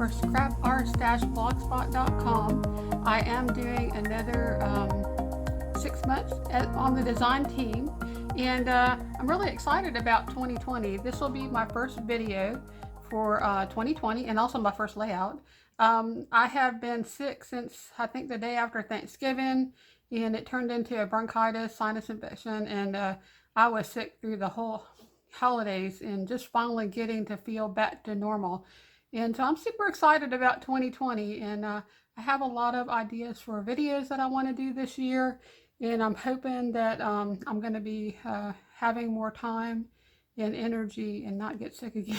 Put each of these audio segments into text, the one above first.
for scrapartstashblogspot.com. I am doing another 6 months on the design team, and I'm really excited about 2020. This will be my first video for 2020 and also my first layout. I have been sick since I think the day after Thanksgiving, and it turned into a bronchitis, sinus infection, and I was sick through the whole holidays and just finally getting to feel back to normal. And so I'm super excited about 2020, and I have a lot of ideas for videos that I want to do this year, and I'm hoping that I'm going to be having more time and energy and not get sick again.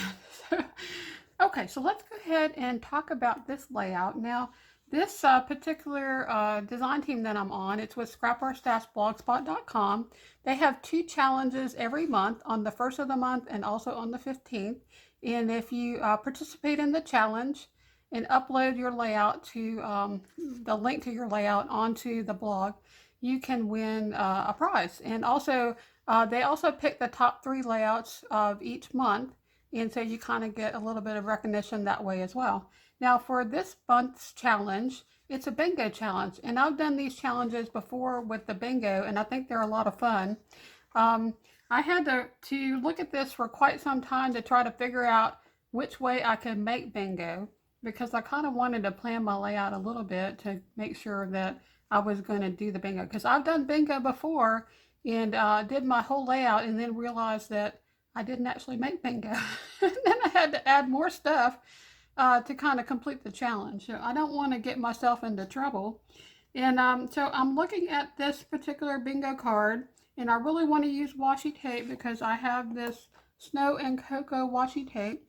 Okay, so let's go ahead and talk about this layout. Now, this particular design team that I'm on, it's with scrapartstashblogspot.com. They have 2 challenges every month, on the 1st of the month and also on the 15th. And if you participate in the challenge and upload your layout to the link to your layout onto the blog, you can win a prize. And also, they also pick the top 3 layouts of each month. And so you kind of get a little bit of recognition that way as well. Now for this month's challenge, it's a bingo challenge. And I've done these challenges before with the bingo, and I think they're a lot of fun. I had to look at this for quite some time to try to figure out which way I could make bingo, because I kind of wanted to plan my layout a little bit to make sure that I was going to do the bingo. Because I've done bingo before and did my whole layout and then realized that I didn't actually make bingo. And then I had to add more stuff to kind of complete the challenge. So I don't want to get myself into trouble. And so I'm looking at this particular bingo card, and I really want to use washi tape because I have this snow and cocoa washi tape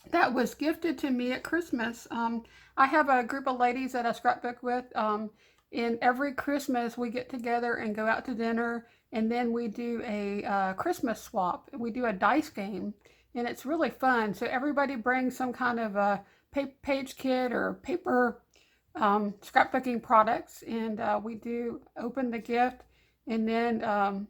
that was gifted to me at Christmas. I have a group of ladies that I scrapbook with, and every Christmas we get together and go out to dinner, and then we do a Christmas swap. We do a dice game, and it's really fun. So everybody brings some kind of a page kit or paper scrapbooking products, and we do open the gift, and then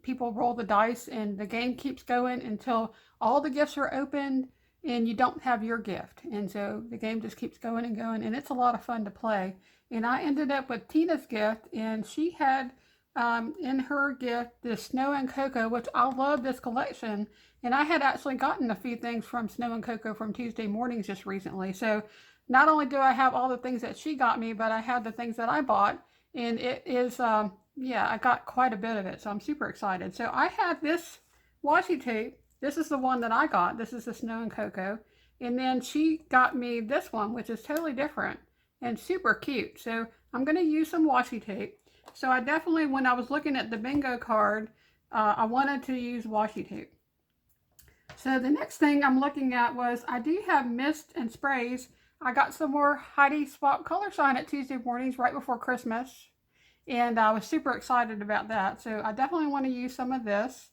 people roll the dice, and the game keeps going until all the gifts are opened and you don't have your gift. And so the game just keeps going and going, and it's a lot of fun to play. And I ended up with Tina's gift, and she had in her gift this Snow and Cocoa, which I love this collection. And I had actually gotten a few things from Snow and Cocoa from Tuesday Mornings just recently. So not only do I have all the things that she got me, but I have the things that I bought. And it is, yeah, I got quite a bit of it. So I'm super excited. So I have this washi tape. This is the one that I got. This is the Snow and Cocoa. And then she got me this one, which is totally different and super cute. So I'm going to use some washi tape. So I definitely, when I was looking at the bingo card, I wanted to use washi tape. So the next thing I'm looking at was, I do have mist and sprays. I got some more Heidi Swap Color Shine at Tuesday Mornings right before Christmas, and I was super excited about that. So I definitely want to use some of this.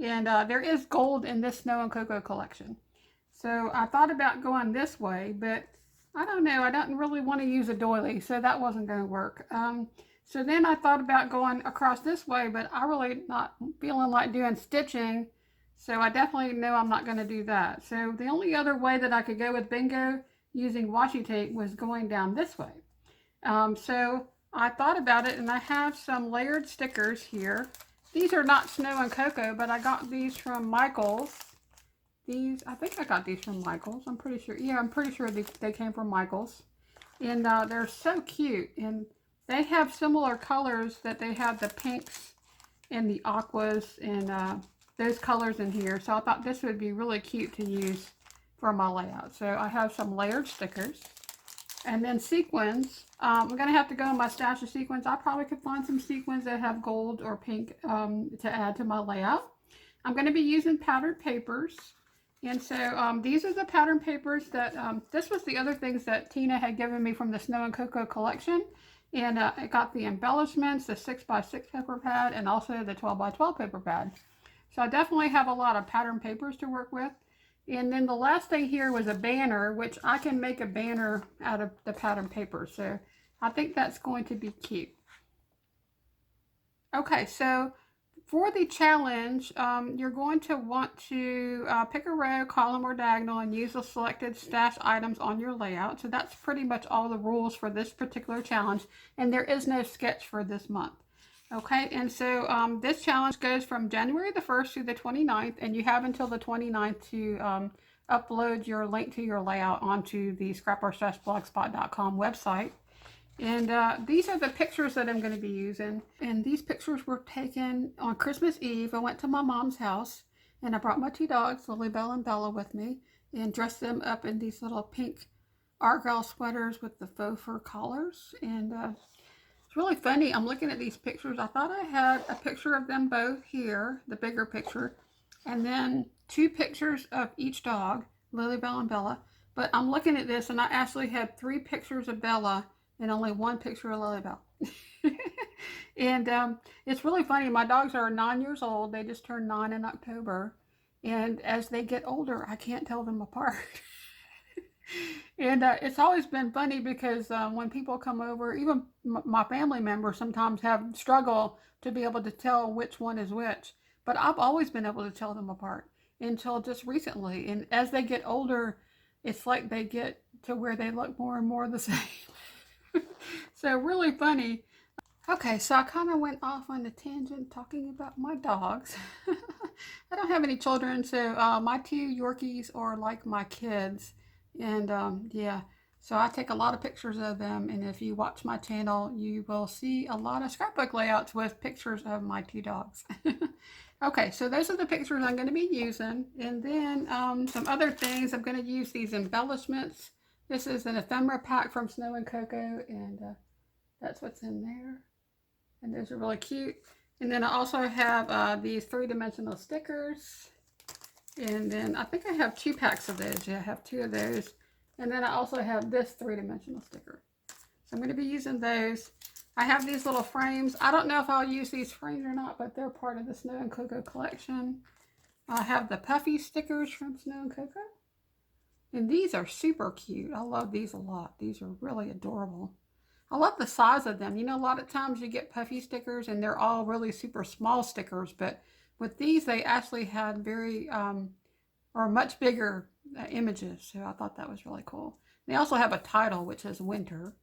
And there is gold in this Snow and Cocoa collection. So I thought about going this way, but I don't know, I don't really want to use a doily, so that wasn't going to work. So then I thought about going across this way, but I really not feeling like doing stitching, so I definitely know I'm not going to do that. So the only other way that I could go with bingo using washi tape was going down this way. So I thought about it, and I have some layered stickers here. These are not Snow and Cocoa, but I got these from Michael's. These, I think I got these from Michael's. I'm pretty sure. Yeah, I'm pretty sure they came from Michael's. And they're so cute. And they have similar colors, that they have the pinks and the aquas and those colors in here. So I thought this would be really cute to use for my layout. So I have some layered stickers. And then sequins. I'm going to have to go in my stash of sequins. I probably could find some sequins that have gold or pink to add to my layout. I'm going to be using patterned papers. And so these are the pattern papers that, this was the other things that Tina had given me from the Snow and Cocoa collection. And I got the embellishments, the 6x6 paper pad, and also the 12x12 paper pad. So I definitely have a lot of pattern papers to work with. And then the last thing here was a banner, which I can make a banner out of the pattern paper. So I think that's going to be cute. Okay, so For the challenge, you're going to want to pick a row, column, or diagonal and use the selected stash items on your layout. So that's pretty much all the rules for this particular challenge, and there is no sketch for this month. Okay, and so this challenge goes from January the 1st to the 29th, and you have until the 29th to upload your link to your layout onto the scrapbook-blogspot.com website. And these are the pictures that I'm going to be using. And these pictures were taken on Christmas Eve. I went to my mom's house and I brought my two dogs, Lily Bell and Bella, with me and dressed them up in these little pink argyle sweaters with the faux fur collars. And it's really funny. I'm looking at these pictures. I thought I had a picture of them both here, the bigger picture, and then two pictures of each dog, Lily Bell and Bella. But I'm looking at this and I actually had 3 pictures of Bella and only 1 picture of Lily Bell. And it's really funny. My dogs are 9 years old. They just turned 9 in October. And as they get older, I can't tell them apart. And it's always been funny because when people come over, even my family members sometimes have struggle to be able to tell which one is which. But I've always been able to tell them apart until just recently. And as they get older, it's like they get to where they look more and more the same. So really funny. Okay, so I kind of went off on a tangent talking about my dogs. I don't have any children, so my 2 Yorkies are like my kids. And yeah, so I take a lot of pictures of them. And if you watch my channel, you will see a lot of scrapbook layouts with pictures of my 2 dogs. Okay, so those are the pictures I'm going to be using. And then some other things, I'm going to use these embellishments. This is an ephemera pack from Snow and Cocoa, and that's what's in there. And those are really cute. And then I also have these 3-dimensional stickers. And then I think I have 2 packs of those. Yeah, I have 2 of those. And then I also have this 3-dimensional sticker. So I'm going to be using those. I have these little frames. I don't know if I'll use these frames or not, but they're part of the Snow and Cocoa collection. I have the puffy stickers from Snow and Cocoa. And these are super cute. I love these a lot. These are really adorable. I love the size of them. You know, a lot of times you get puffy stickers and they're all really super small stickers, but with these they actually had very or much bigger images. So I thought that was really cool. They also have a title which is winter.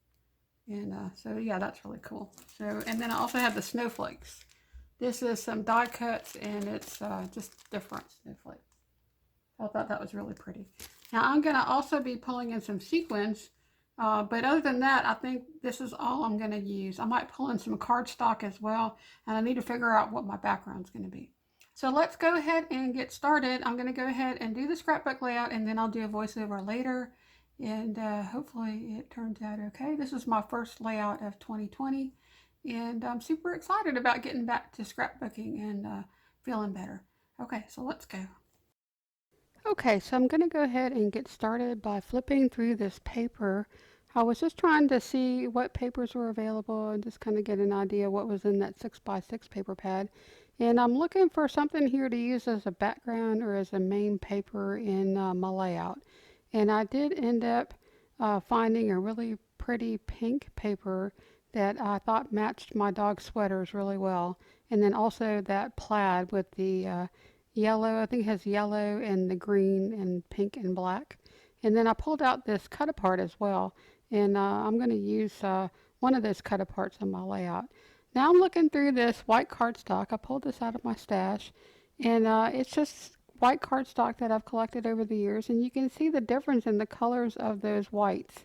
And so yeah, that's really cool. So, and then I also have the snowflakes. This is some die cuts and it's just different snowflakes. I thought that was really pretty. Now I'm going to also be pulling in some sequins, but other than that, I think this is all I'm going to use. I might pull in some cardstock as well, and I need to figure out what my background's going to be. So let's go ahead and get started. I'm going to go ahead and do the scrapbook layout, and then I'll do a voiceover later, and hopefully it turns out okay. This is my first layout of 2020, and I'm super excited about getting back to scrapbooking and feeling better. Okay, so let's go. Okay, so I'm going to go ahead and get started by flipping through this paper. I was just trying to see what papers were available and just kind of get an idea what was in that 6x6 paper pad. And I'm looking for something here to use as a background or as a main paper in my layout. And I did end up finding a really pretty pink paper that I thought matched my dog's sweaters really well. And then also that plaid with the yellow, I think it has yellow and the green and pink and black. And then I pulled out this cut apart as well. And I'm going to use one of those cut aparts on my layout. Now I'm looking through this white cardstock. I pulled this out of my stash. And it's just white cardstock that I've collected over the years. And you can see the difference in the colors of those whites.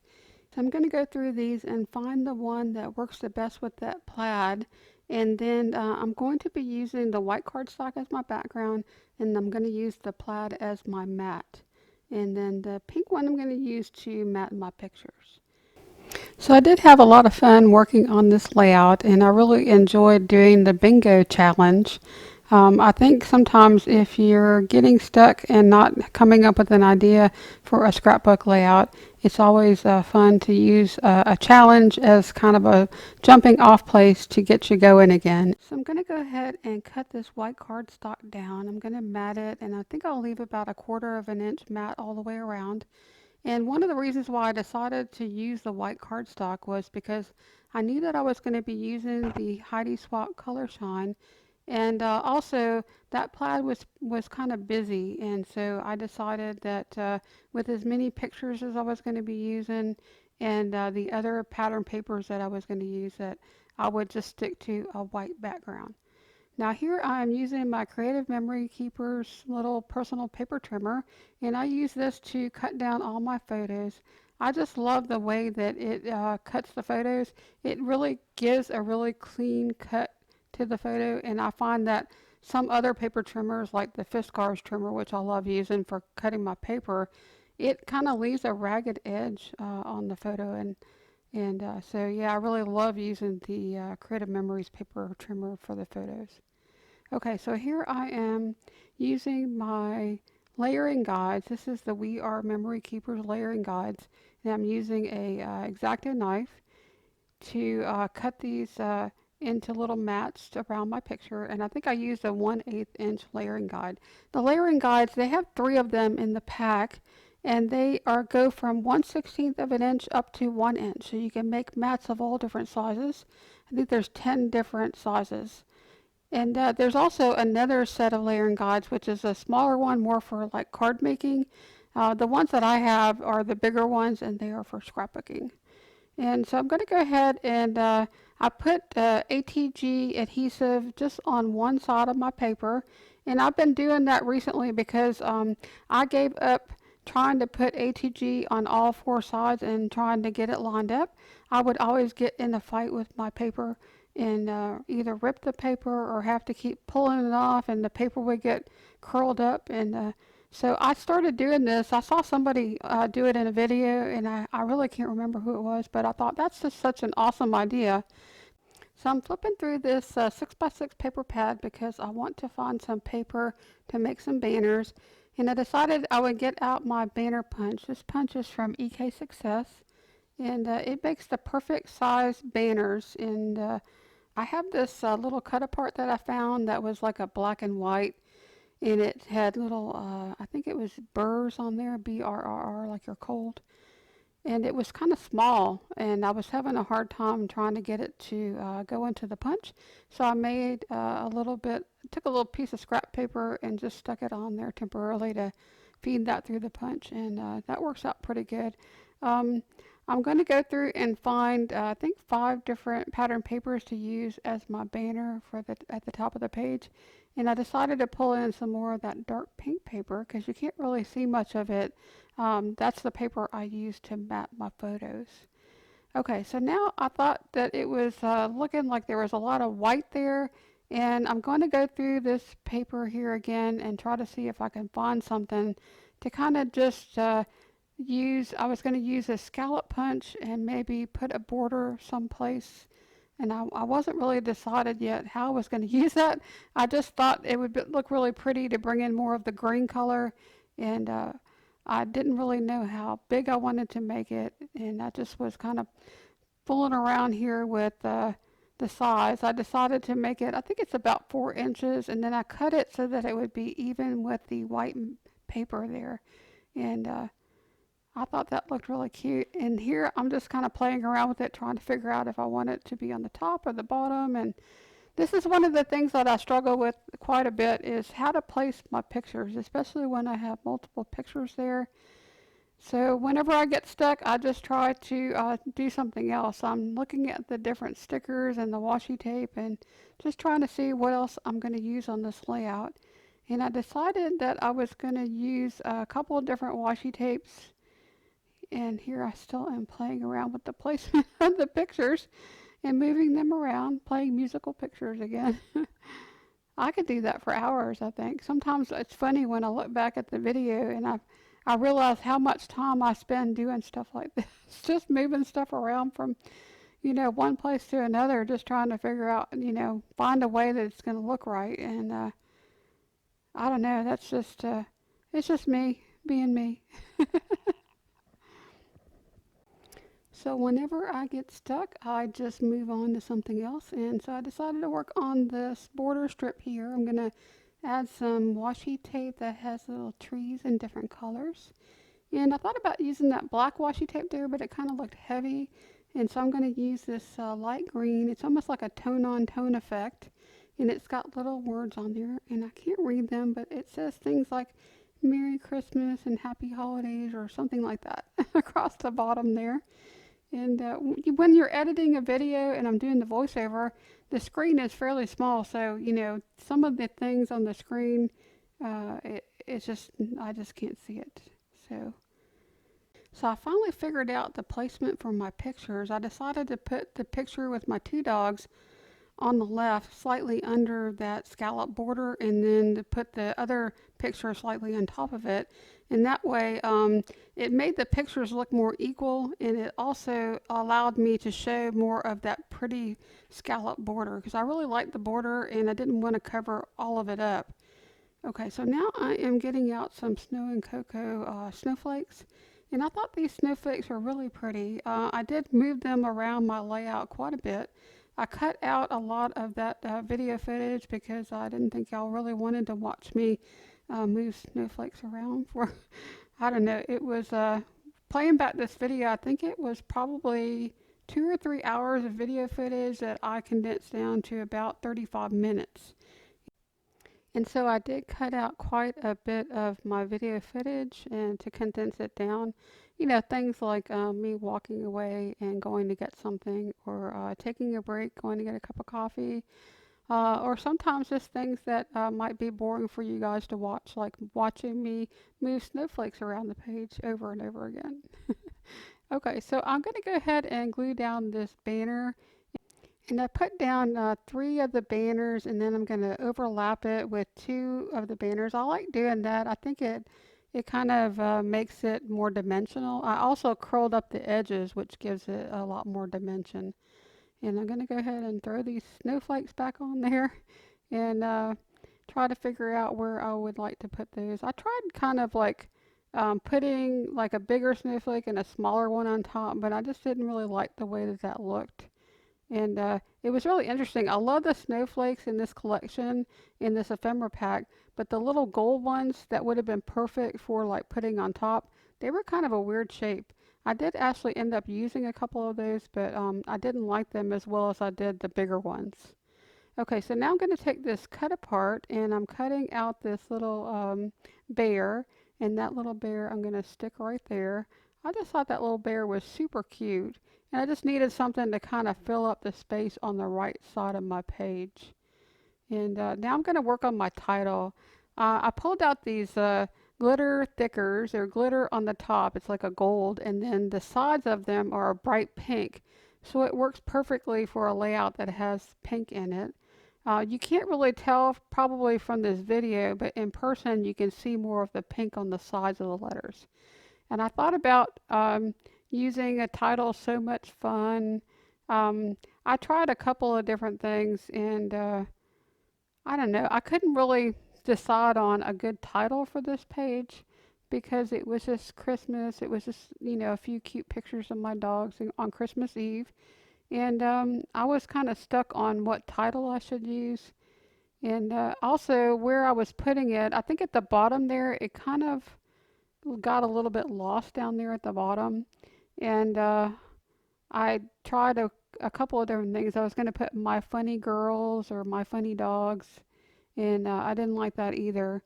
So I'm going to go through these and find the one that works the best with that plaid. And then I'm going to be using the white cardstock as my background, and I'm going to use the plaid as my mat. And then the pink one I'm going to use to mat my pictures. So I did have a lot of fun working on this layout, and I really enjoyed doing the bingo challenge. I think sometimes if you're getting stuck and not coming up with an idea for a scrapbook layout, it's always fun to use a challenge as kind of a jumping off place to get you going again. So I'm going to go ahead and cut this white cardstock down. I'm going to mat it, and I think I'll leave about 1/4 of an inch mat all the way around. And one of the reasons why I decided to use the white cardstock was because I knew that I was going to be using the Heidi Swap Color Shine. And also that plaid was kind of busy, and so I decided that with as many pictures as I was going to be using, and the other pattern papers that I was going to use, that I would just stick to a white background. Now here I am using my Creative Memory Keeper's little personal paper trimmer, and I use this to cut down all my photos. I just love the way that it cuts the photos. It really gives a really clean cut to the photo, and I find that some other paper trimmers, like the Fiskars trimmer, which I love using for cutting my paper, it kind of leaves a ragged edge on the photo, and so yeah, I really love using the Creative Memories paper trimmer for the photos. Okay, so here I am using my layering guides. This is the We Are Memory Keepers layering guides, and I'm using a X-Acto knife to cut these into little mats around my picture, and I think I used a 1/8 inch layering guide. The layering guides, they have 3 of them in the pack, and they are go from 1/16 of an inch up to 1 inch, so you can make mats of all different sizes. I think there's 10 different sizes. And there's also another set of layering guides, which is a smaller one, more for like card making. The ones that I have are the bigger ones, and they are for scrapbooking. And so I'm going to go ahead and I put ATG adhesive just on one side of my paper. And I've been doing that recently because I gave up trying to put ATG on all 4 sides and trying to get it lined up. I would always get in a fight with my paper and either rip the paper or have to keep pulling it off, and the paper would get curled up. And so I started doing this. I saw somebody do it in a video, and I really can't remember who it was, but I thought that's just such an awesome idea. So I'm flipping through this 6x6 paper pad because I want to find some paper to make some banners. And I decided I would get out my banner punch. This punch is from EK Success, and it makes the perfect size banners. And I have this little cut apart that I found that was like a black and white, and it had little, I think it was burrs on there, BRRR, like you're cold. And it was kind of small, and I was having a hard time trying to get it to go into the punch. So I made a little bit, took a little piece of scrap paper and just stuck it on there temporarily to feed that through the punch, and that works out pretty good. Um, I'm going to go through and find, I think, 5 different pattern papers to use as my banner for at the top of the page. And I decided to pull in some more of that dark pink paper because you can't really see much of it. That's the paper I use to map my photos. Okay, so now I thought that it was looking like there was a lot of white there, and I'm going to go through this paper here again and try to see if I can find something to kind of just use. I was going to use a scallop punch and maybe put a border someplace, and I wasn't really decided yet how I was going to use that. I just thought it would look really pretty to bring in more of the green color, and I didn't really know how big I wanted to make it, and I just was kind of fooling around here with the size. I decided to make it, I think it's about 4 inches, and then I cut it so that it would be even with the white paper there. And I thought that looked really cute. And here I'm just kind of playing around with it, trying to figure out if I want it to be on the top or the bottom. And this is one of the things that I struggle with quite a bit, is how to place my pictures, especially when I have multiple pictures there. So whenever I get stuck, I just try to do something else. I'm looking at the different stickers and the washi tape and just trying to see what else I'm going to use on this layout. And I decided that I was going to use a couple of different washi tapes. And here I still am playing around with the placement of the pictures and moving them around, playing musical pictures again. I could do that for hours, I think. Sometimes it's funny when I look back at the video and I realize how much time I spend doing stuff like this, just moving stuff around from, one place to another, just trying to figure out, find a way that it's going to look right. And I don't know, that's just, it's just me being me. So whenever I get stuck, I just move on to something else. And so I decided to work on this border strip here. I'm going to add some washi tape that has little trees in different colors. And I thought about using that black washi tape there, but it kind of looked heavy. And so I'm going to use this light green. It's almost like a tone-on-tone effect. and it's got little words on there, and I can't read them, but it says things like Merry Christmas and Happy Holidays or something like that across the bottom there. And when you're editing a video and I'm doing the voiceover, the screen is fairly small, so some of the things on the screen, it's just I just can't see it. So I finally figured out the placement for my pictures. I decided to put the picture with my two dogs on the left, slightly under that scallop border, and then to put the other picture slightly on top of it. And that way, it made the pictures look more equal, and it also allowed me to show more of that pretty scallop border because I really liked the border and I didn't want to cover all of it up. Okay, so now I am getting out some snow and cocoa snowflakes. And I thought these snowflakes were really pretty. I did move them around my layout quite a bit. I cut out a lot of that video footage because I didn't think y'all really wanted to watch me move snowflakes around for, I don't know, it was, playing back this video, I think it was probably 2 or 3 hours of video footage that I condensed down to about 35 minutes. And so I did cut out quite a bit of my video footage and to condense it down, things like me walking away and going to get something, or taking a break, going to get a cup of coffee, or sometimes just things that might be boring for you guys to watch, like watching me move snowflakes around the page over and over again. Okay, so I'm going to go ahead and glue down this banner. And I put down 3 of the banners, and then I'm going to overlap it with 2 of the banners. I like doing that. I think it kind of makes it more dimensional. I also curled up the edges, which gives it a lot more dimension. And I'm going to go ahead and throw these snowflakes back on there and try to figure out where I would like to put those. I tried kind of like putting like a bigger snowflake and a smaller one on top, but I just didn't really like the way that looked. And it was really interesting. I love the snowflakes in this collection, in this ephemera pack, but the little gold ones that would have been perfect for like putting on top, they were kind of a weird shape. I did actually end up using a couple of those, but I didn't like them as well as I did the bigger ones. Okay, so now I'm going to take this cut apart, and I'm cutting out this little bear, and that little bear I'm going to stick right there. I just thought that little bear was super cute. And I just needed something to kind of fill up the space on the right side of my page. And now I'm going to work on my title. I pulled out these glitter thickers. They're glitter on the top. It's like a gold. And then the sides of them are a bright pink. So it works perfectly for a layout that has pink in it. You can't really tell probably from this video, but in person you can see more of the pink on the sides of the letters. And I thought about using a title, So Much Fun. I tried a couple of different things, and I don't know, I couldn't really decide on a good title for this page because it was just Christmas. It was just, a few cute pictures of my dogs on Christmas Eve. And I was kind of stuck on what title I should use. And also where I was putting it, I think at the bottom there, it kind of got a little bit lost down there at the bottom. And I tried a couple of different things. I was going to put My Funny Girls or My Funny Dogs, and I didn't like that either.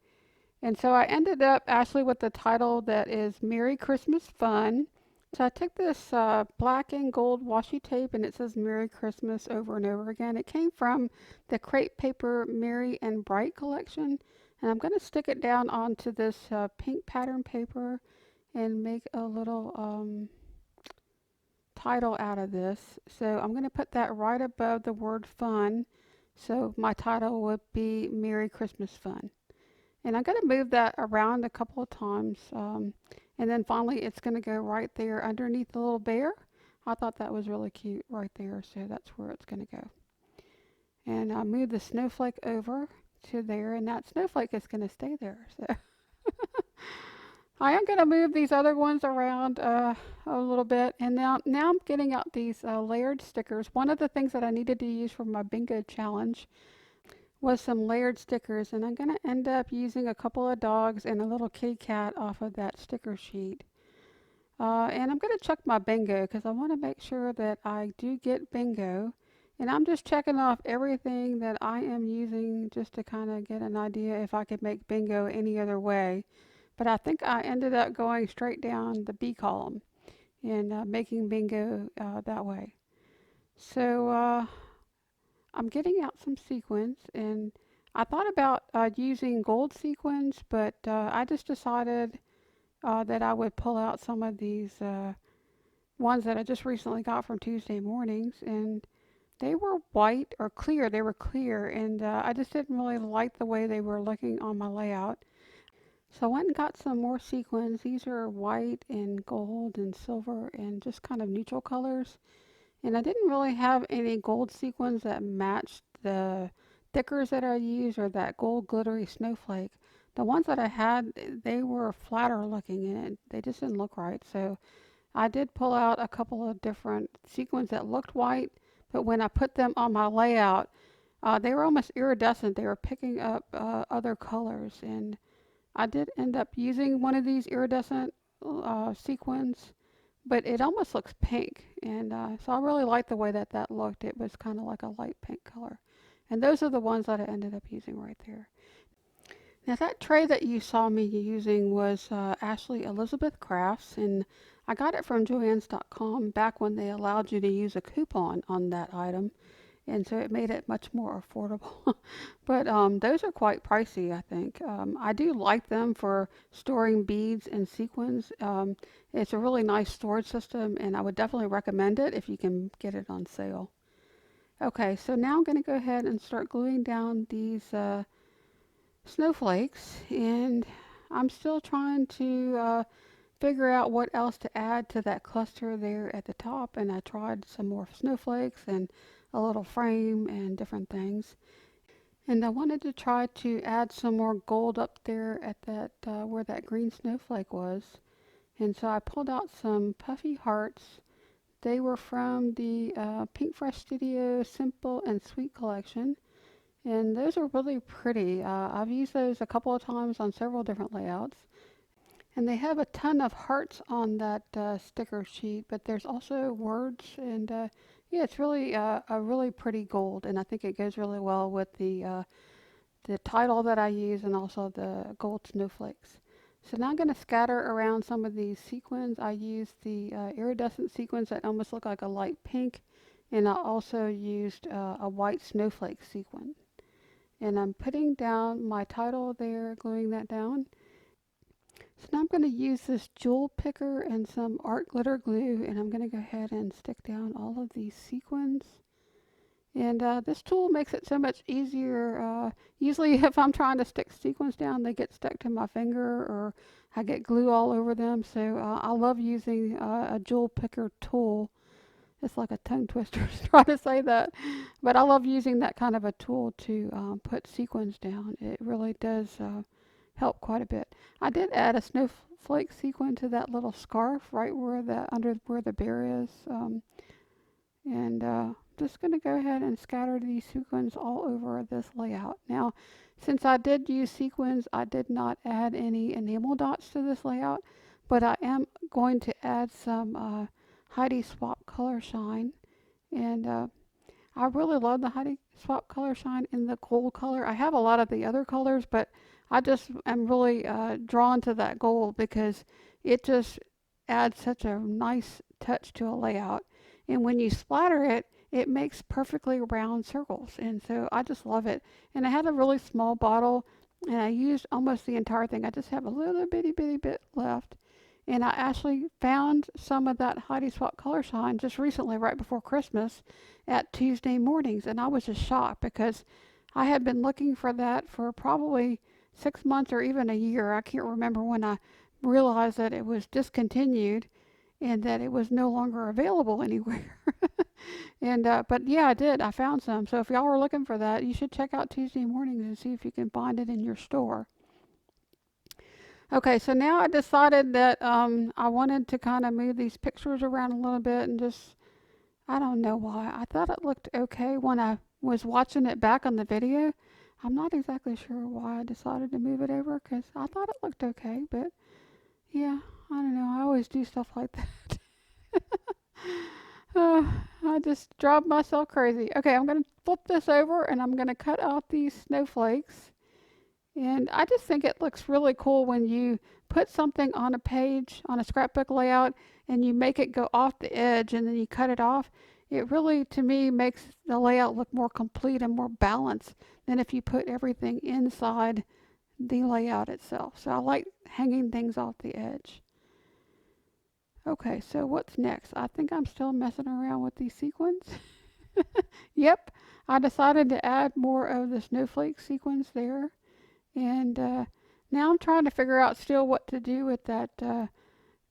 And so I ended up actually with the title that is Merry Christmas Fun. So I took this black and gold washi tape, and it says Merry Christmas over and over again. It came from the Crepe Paper Merry and Bright collection. And I'm going to stick it down onto this pink pattern paper and make a little title out of this. So I'm going to put that right above the word fun. So my title would be Merry Christmas Fun. And I'm going to move that around a couple of times. And then finally it's going to go right there underneath the little bear. I thought that was really cute right there. So that's where it's going to go. And I'll move the snowflake over to there, and that snowflake is going to stay there. So I am going to move these other ones around a little bit, and now I'm getting out these layered stickers. One of the things that I needed to use for my bingo challenge was some layered stickers, and I'm going to end up using a couple of dogs and a little kitty cat off of that sticker sheet. And I'm going to check my bingo because I want to make sure that I do get bingo. And I'm just checking off everything that I am using just to kind of get an idea if I could make bingo any other way. But I think I ended up going straight down the B column and making bingo that way. So I'm getting out some sequins, and I thought about using gold sequins, but I just decided that I would pull out some of these ones that I just recently got from Tuesday Mornings, and they were white or clear. They were clear, and I just didn't really like the way they were looking on my layout. So I went and got some more sequins. These are white and gold and silver and just kind of neutral colors. And I didn't really have any gold sequins that matched the thickers that I used or that gold glittery snowflake. The ones that I had, they were flatter looking and they just didn't look right. So I did pull out a couple of different sequins that looked white, but when I put them on my layout, they were almost iridescent. They were picking up other colors, and I did end up using one of these iridescent sequins, but it almost looks pink, and so I really liked the way that that looked. It was kind of like a light pink color, and those are the ones that I ended up using right there. Now that tray that you saw me using was Ashley Elizabeth Crafts, and I got it from Joann's.com back when they allowed you to use a coupon on that item, and so it made it much more affordable. But those are quite pricey, I think. I do like them for storing beads and sequins. It's a really nice storage system, and I would definitely recommend it if you can get it on sale. Okay, so now I'm going to go ahead and start gluing down these snowflakes, and I'm still trying to figure out what else to add to that cluster there at the top. And I tried some more snowflakes and a little frame and different things. And I wanted to try to add some more gold up there at that where that green snowflake was. And so I pulled out some puffy hearts. They were from the Pink Fresh Studio Simple and Sweet collection. And those are really pretty. I've used those a couple of times on several different layouts. And they have a ton of hearts on that sticker sheet, but there's also words, and yeah, it's really a really pretty gold, and I think it goes really well with the title that I use and also the gold snowflakes. So now I'm going to scatter around some of these sequins. I used the iridescent sequins that almost look like a light pink, and I also used a white snowflake sequin. And I'm putting down my title there, gluing that down. So now I'm going to use this jewel picker and some art glitter glue, and I'm going to go ahead and stick down all of these sequins. And this tool makes it so much easier. Usually if I'm trying to stick sequins down, they get stuck to my finger or I get glue all over them. So I love using a jewel picker tool. It's like a tongue twister to try to say that. But I love using that kind of a tool to put sequins down. It really does help quite a bit. I did add a snowflake sequin to that little scarf right where the under where the bear is, and just going to go ahead and scatter these sequins all over this layout. Now, since I did use sequins, I did not add any enamel dots to this layout, but I am going to add some Heidi Swap Color Shine, and I really love the Heidi Swap Color Shine in the gold color. I have a lot of the other colors, but I just am really drawn to that gold because it just adds such a nice touch to a layout. And when you splatter it, it makes perfectly round circles. And so I just love it. And I had a really small bottle and I used almost the entire thing. I just have a little bitty bit left. And I actually found some of that Heidi Swap Color Shine just recently, right before Christmas, at Tuesday Mornings. And I was just shocked because I had been looking for that for probably 6 months or even a year. I can't remember when I realized that it was discontinued and that it was no longer available anywhere. And but yeah, I did. I found some. So if y'all are looking for that, you should check out Tuesday Mornings and see if you can find it in your store. Okay, so now I decided that I wanted to kind of move these pictures around a little bit and just, I don't know why. I thought it looked okay when I was watching it back on the video. I'm not exactly sure why I decided to move it over because I thought it looked okay, but yeah, I don't know. I always do stuff like that. I just drive myself crazy. Okay, I'm going to flip this over and I'm going to cut out these snowflakes. And I just think it looks really cool when you put something on a page, on a scrapbook layout, and you make it go off the edge and then you cut it off. It really, to me, makes the layout look more complete and more balanced than if you put everything inside the layout itself. So I like hanging things off the edge. Okay, so what's next? I think I'm still messing around with these sequins. Yep, I decided to add more of the snowflake sequins there. And now I'm trying to figure out still what to do with that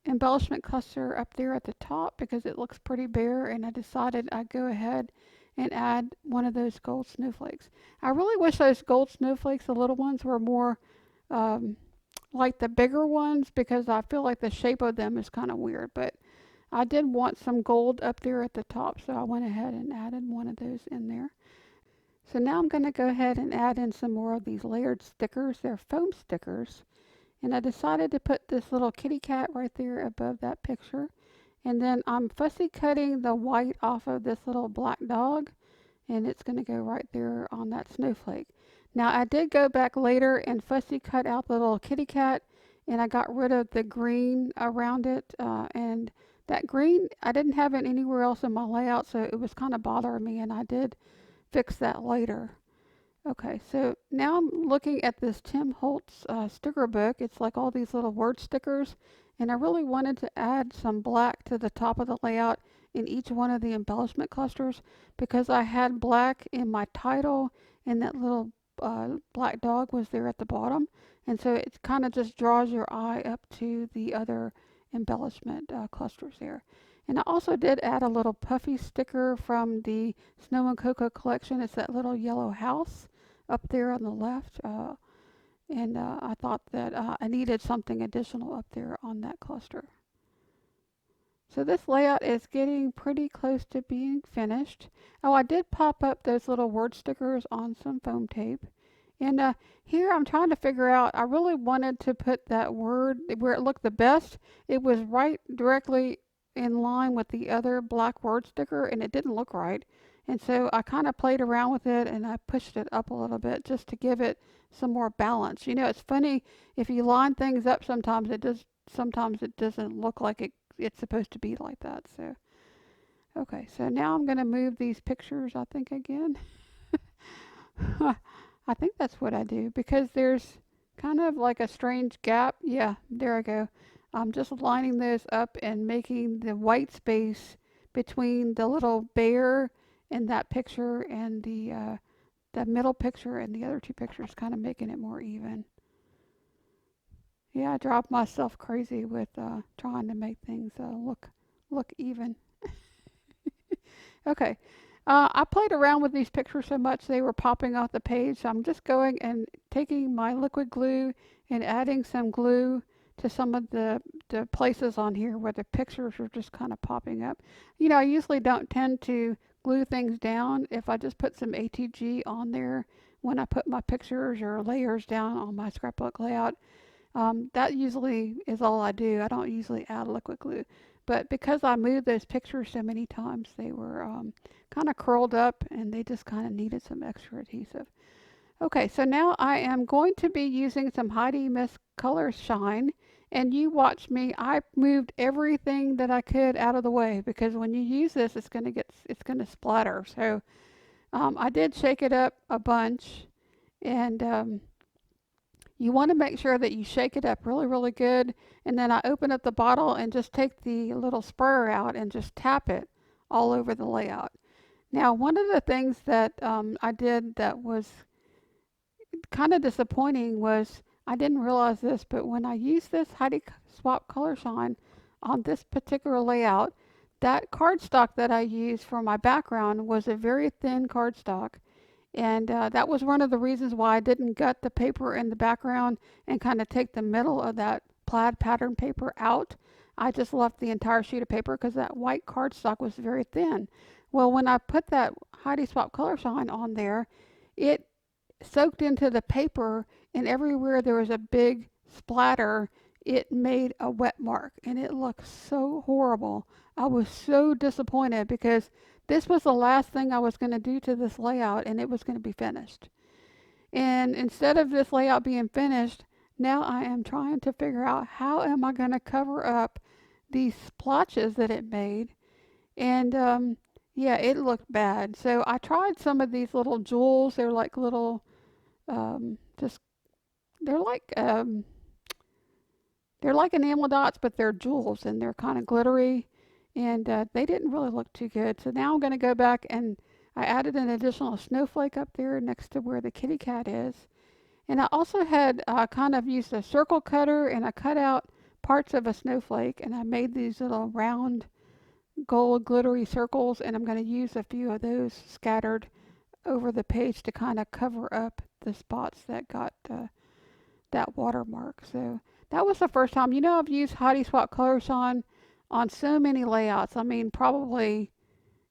embellishment cluster up there at the top because it looks pretty bare, and I decided I'd go ahead and add one of those gold snowflakes. I really wish those gold snowflakes, the little ones, were more um, like the bigger ones because I feel like the shape of them is kind of weird, but I did want some gold up there at the top, so I went ahead and added one of those in there. So now I'm going to go ahead and add in some more of these layered stickers. They're foam stickers. And I decided to put this little kitty cat right there above that picture. And then I'm fussy cutting the white off of this little black dog. And it's going to go right there on that snowflake. Now I did go back later and fussy cut out the little kitty cat. And I got rid of the green around it. And that green, I didn't have it anywhere else in my layout. So it was kind of bothering me. And I did fix that later. Okay, so now I'm looking at this Tim Holtz sticker book. It's like all these little word stickers, and I really wanted to add some black to the top of the layout in each one of the embellishment clusters because I had black in my title and that little black dog was there at the bottom, and so it kind of just draws your eye up to the other embellishment clusters there. And I also did add a little puffy sticker from the Snow and Cocoa collection. It's that little yellow house up there on the left. And I thought that I needed something additional up there on that cluster. So this layout is getting pretty close to being finished. Oh, I did pop up those little word stickers on some foam tape. And here I'm trying to figure out, I really wanted to put that word where it looked the best. It was right directly in line with the other black word sticker and it didn't look right. And so I kind of played around with it and I pushed it up a little bit just to give it some more balance. You know, it's funny if you line things up sometimes it doesn't look like it's supposed to be like that. So okay, so now I'm going to move these pictures I think again. I think that's what I do because there's kind of like a strange gap. Yeah, there I go. I'm just lining those up and making the white space between the little bear in that picture and the middle picture and the other two pictures, kind of making it more even. Yeah, I drive myself crazy with trying to make things look even. Okay. I played around with these pictures so much they were popping off the page. So I'm just going and taking my liquid glue and adding some glue to some of the places on here where the pictures are just kind of popping up. You know, I usually don't tend to glue things down. If I just put some ATG on there when I put my pictures or layers down on my scrapbook layout, that usually is all I do. I don't usually add liquid glue. But because I moved those pictures so many times, they were kind of curled up and they just kind of needed some extra adhesive. Okay, so now I am going to be using some Heidi Miss Color Shine. And you watch me, I moved everything that I could out of the way because when you use this, it's going to splatter. So I did shake it up a bunch and you want to make sure that you shake it up really, really good. And then I open up the bottle and just take the little sprayer out and just tap it all over the layout. Now, one of the things that I did that was kind of disappointing was I didn't realize this, but when I used this Heidi Swap Color Shine on this particular layout, that cardstock that I used for my background was a very thin cardstock. And that was one of the reasons why I didn't gut the paper in the background and kind of take the middle of that plaid pattern paper out. I just left the entire sheet of paper because that white cardstock was very thin. Well, when I put that Heidi Swap Color Shine on there, it soaked into the paper and everywhere there was a big splatter, it made a wet mark and it looked so horrible. I was so disappointed because this was the last thing I was going to do to this layout and it was going to be finished. And instead of this layout being finished, now I am trying to figure out how am I going to cover up these splotches that it made. And yeah, it looked bad. So I tried some of these little jewels. They're like little, just they're like enamel dots, but they're jewels and they're kind of glittery. And they didn't really look too good. So now I'm going to go back and I added an additional snowflake up there next to where the kitty cat is. And I also had kind of used a circle cutter and I cut out parts of a snowflake and I made these little round gold glittery circles, and I'm going to use a few of those scattered over the page to kind of cover up the spots that got that watermark. So that was the first time. You know, I've used Heidi Swap colors on so many layouts. I mean, probably,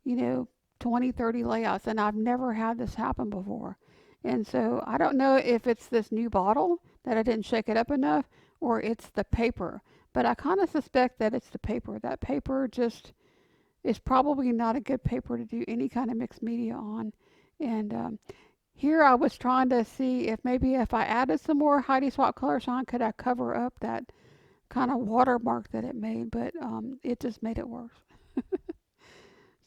you know, 20, 30 layouts, and I've never had this happen before. And so I don't know if it's this new bottle that I didn't shake it up enough or it's the paper, but I kind of suspect that it's the paper. That paper just is probably not a good paper to do any kind of mixed media on. And here I was trying to see if maybe if I added some more Heidi Swap colors on, could I cover up that kind of watermark that it made, but it just made it worse.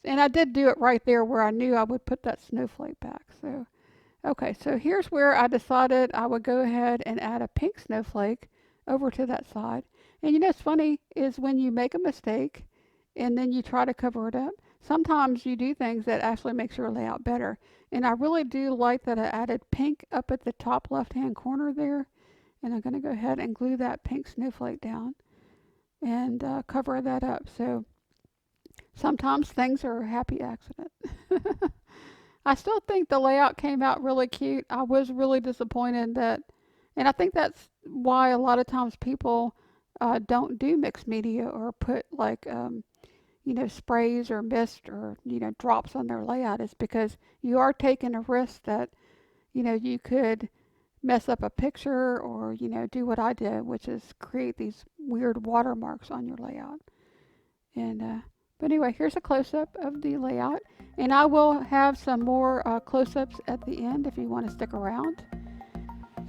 And I did do it right there where I knew I would put that snowflake back. So, okay, so here's where I decided I would go ahead and add a pink snowflake over to that side. And you know what's funny is when you make a mistake and then you try to cover it up, sometimes you do things that actually makes your layout better. And I really do like that I added pink up at the top left-hand corner there. And I'm going to go ahead and glue that pink snowflake down and cover that up. So sometimes things are a happy accident. I still think the layout came out really cute. I was really disappointed that, and I think that's why a lot of times people don't do mixed media or put like, you know, sprays or mist or, you know, drops on their layout, is because you are taking a risk that, you know, you could mess up a picture or, you know, do what I did, which is create these weird watermarks on your layout. And but anyway, here's a close-up of the layout, and I will have some more close-ups at the end if you want to stick around.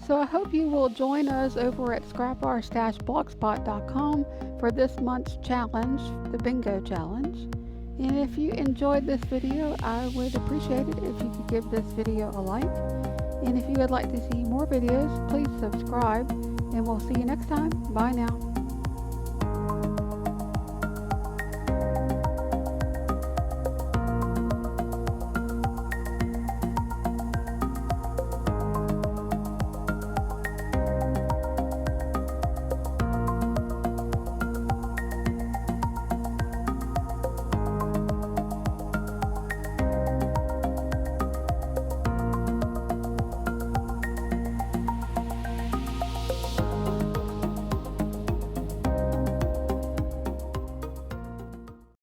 So I hope you will join us over at scrap-blogspot.com for this month's challenge, the bingo challenge. And if you enjoyed this video, I would appreciate it if you could give this video a like. And if you would like to see more videos, please subscribe, and we'll see you next time. Bye now.